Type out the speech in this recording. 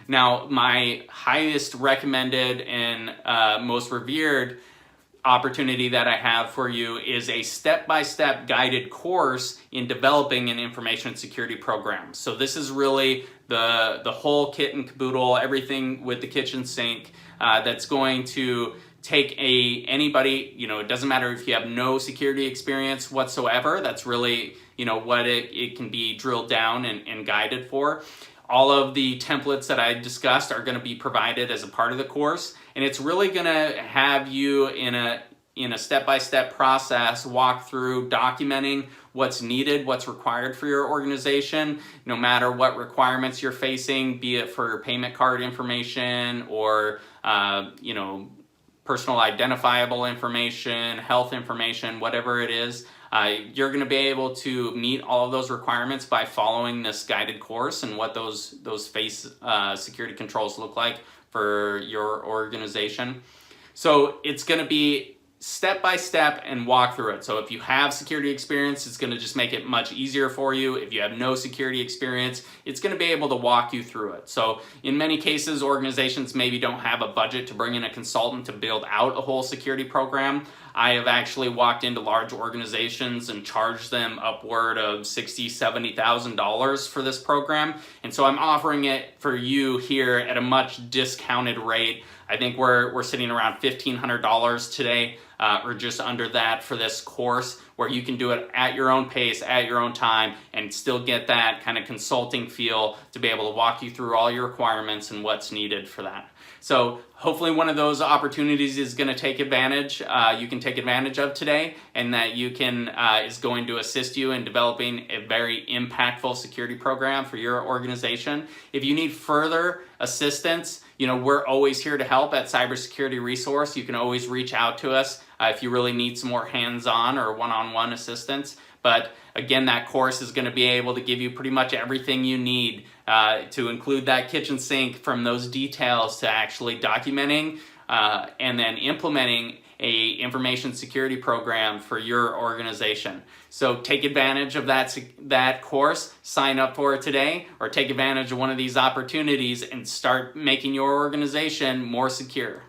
Now, my highest recommended and most revered opportunity that I have for you is a step-by-step guided course in developing an information security program. So this is really the whole kit and caboodle, everything with the kitchen sink that's going to take anybody, it doesn't matter if you have no security experience whatsoever, that's really, what it can be drilled down and guided for. All of the templates that I discussed are going to be provided as a part of the course, and it's really going to have you in a step-by-step process walk through documenting what's needed, what's required for your organization, no matter what requirements you're facing, be it for payment card information or personal identifiable information, health information, whatever it is. You're going to be able to meet all of those requirements by following this guided course and what those face security controls look like for your organization. So it's going to be step by step and walk through it. So if you have security experience, it's going to just make it much easier for you. If you have no security experience, it's going to be able to walk you through it. So in many cases, organizations maybe don't have a budget to bring in a consultant to build out a whole security program. I have actually walked into large organizations and charged them upward of $60,000, $70,000 for this program. And so I'm offering it for you here at a much discounted rate. I think we're sitting around $1,500 today, or just under that for this course, where you can do it at your own pace, at your own time, and still get that kind of consulting feel to be able to walk you through all your requirements and what's needed for that. So hopefully one of those opportunities is going to take advantage, you can take advantage of today, and that you can is going to assist you in developing a very impactful security program for your organization. If you need further assistance, we're always here to help at Cybersecurity Resource. You can always reach out to us if you really need some more hands-on or one-on-one assistance. But again, that course is going to be able to give you pretty much everything you need to include that kitchen sink, from those details to actually documenting and then implementing a information security program for your organization. So take advantage of that course, sign up for it today, or take advantage of one of these opportunities and start making your organization more secure.